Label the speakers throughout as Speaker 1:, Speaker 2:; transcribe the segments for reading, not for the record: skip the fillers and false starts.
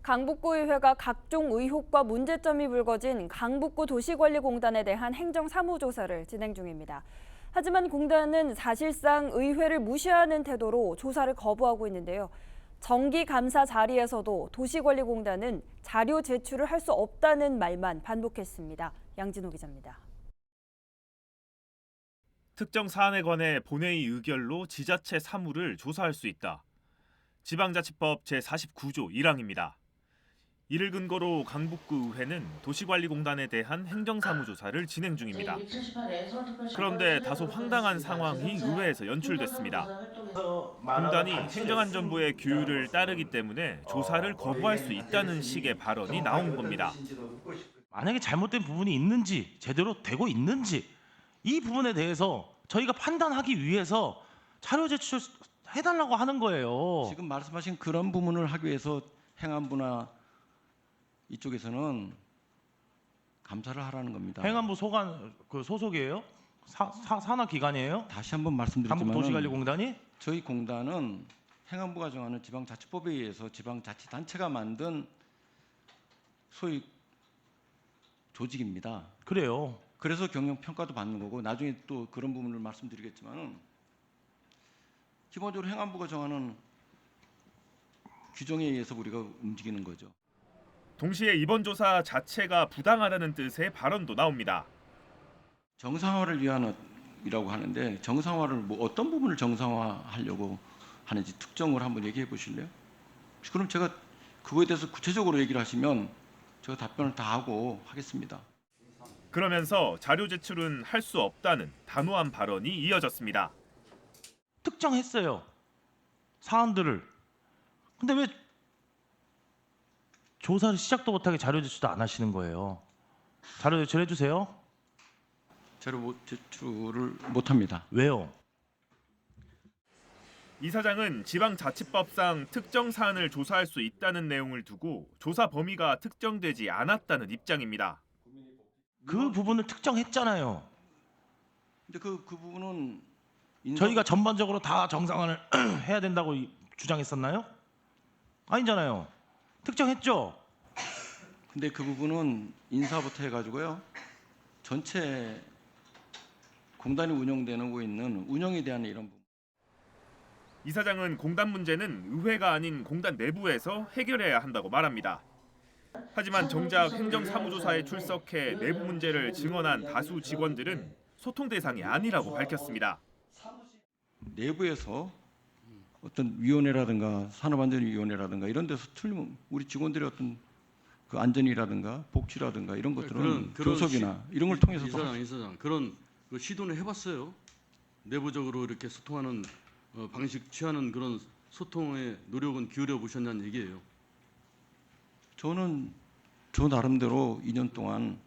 Speaker 1: 강북구의회가 각종 의혹과 문제점이 불거진 강북구도시관리공단에 대한 행정사무조사를 진행 중입니다. 하지만 공단은 사실상 의회를 무시하는 태도로 조사를 거부하고 있는데요. 정기감사 자리에서도 도시관리공단은 자료 제출을 할 수 없다는 말만 반복했습니다. 양진호 기자입니다.
Speaker 2: 특정 사안에 관해 본회의 의결로 지자체 사무를 조사할 수 있다. 지방자치법 제49조 1항입니다. 이를 근거로 강북구 의회는 도시관리공단에 대한 행정사무조사를 진행 중입니다. 그런데 다소 황당한 상황이 의회에서 연출됐습니다. 공단이 행정안전부의 규율을 따르기 때문에 조사를 거부할 수 있다는 식의 발언이 나온 겁니다.
Speaker 3: 만약에 잘못된 부분이 있는지, 제대로 되고 있는지 이 부분에 대해서 저희가 판단하기 위해서 자료 제출해달라고 하는 거예요.
Speaker 4: 지금 말씀하신 그런 부분을 하기 위해서 행안부나 이쪽에서는 감사를 하라는 겁니다.
Speaker 3: 행안부 소속이에요? 산하 기관이에요?
Speaker 4: 다시 한번 말씀드리지만
Speaker 3: 강북도시관리공단이?
Speaker 4: 저희 공단은 행안부가 정하는 지방자치법에 의해서 지방자치단체가 만든 소위 조직입니다.
Speaker 3: 그래요.
Speaker 4: 그래서 경영평가도 받는 거고 나중에 또 그런 부분을 말씀드리겠지만 기본적으로 행안부가 정하는 규정에 의해서 우리가 움직이는 거죠.
Speaker 2: 동시에 이번 조사 자체가 부당하다는 뜻의 발언도 나옵니다.
Speaker 4: 정상화를 위한이라고 하는데 정상화를 어떤 부분을 정상화하려고 하는지 특정을 한번 얘기해 보실래요? 그럼 제가 그거에 대해서 구체적으로 얘기를 하시면 제가 답변을 다 하고 하겠습니다.
Speaker 2: 그러면서 자료 제출은 할 수 없다는 단호한 발언이 이어졌습니다.
Speaker 3: 특정했어요. 사안들을. 근데 왜 조사를 시작도 못하게 자료 제출도 안 하시는 거예요? 자료 제출해 주세요.
Speaker 4: 자료 제출을 못합니다.
Speaker 3: 왜요?
Speaker 2: 이 사장은 지방자치법상 특정 사안을 조사할 수 있다는 내용을 두고 조사 범위가 특정되지 않았다는 입장입니다.
Speaker 3: 그 부분을 특정했잖아요.
Speaker 4: 근데 그 부분은
Speaker 3: 저희가 전반적으로 다 정상화를 해야 된다고 주장했었나요? 아니잖아요. 특정했죠.
Speaker 4: 근데 그 부분은 인사부터 해가지고요. 전체 공단이 운영되고 있는 운영에 대한 이런 부분.
Speaker 2: 이 사장은 공단 문제는 의회가 아닌 공단 내부에서 해결해야 한다고 말합니다. 하지만 정작 행정사무조사에 출석해 내부 문제를 증언한 다수 직원들은 소통 대상이 아니라고 밝혔습니다.
Speaker 4: 내부에서 어떤 위원회라든가 산업안전위원회라든가 이런 데서 틀리면 우리 직원들의 어떤 그 안전이라든가 복지라든가 이런 것들은 교섭이나 이런 걸 통해서
Speaker 5: 이사장 그런 시도는 해봤어요. 내부적으로 이렇게 소통하는 방식 취하는 그런 소통에 노력은 기울여 보셨냐는 얘기예요.
Speaker 4: 저는 저 나름대로 2년 동안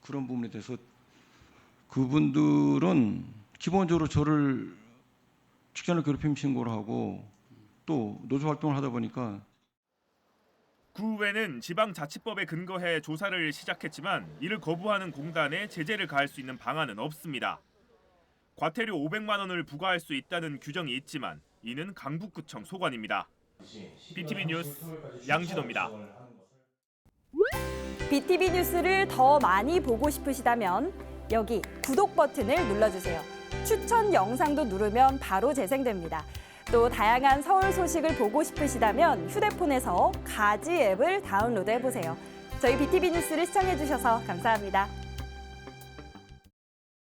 Speaker 4: 그런 부분에 대해서 그분들은 기본적으로 저를 직장을 괴롭힘 신고를 하고 또 노조 활동을 하다 보니까
Speaker 2: 구의회는 지방자치법에 근거해 조사를 시작했지만 이를 거부하는 공단에 제재를 가할 수 있는 방안은 없습니다. 과태료 500만 원을 부과할 수 있다는 규정이 있지만 이는 강북구청 소관입니다. BTV 뉴스 양진호입니다.
Speaker 1: BTV 뉴스를 더 많이 보고 싶으시다면 여기 구독 버튼을 눌러주세요. 추천 영상도 누르면 바로 재생됩니다. 또 다양한 서울 소식을 보고 싶으시다면 휴대폰에서 가지 앱을 다운로드해보세요. 저희 BTV 뉴스를 시청해주셔서 감사합니다.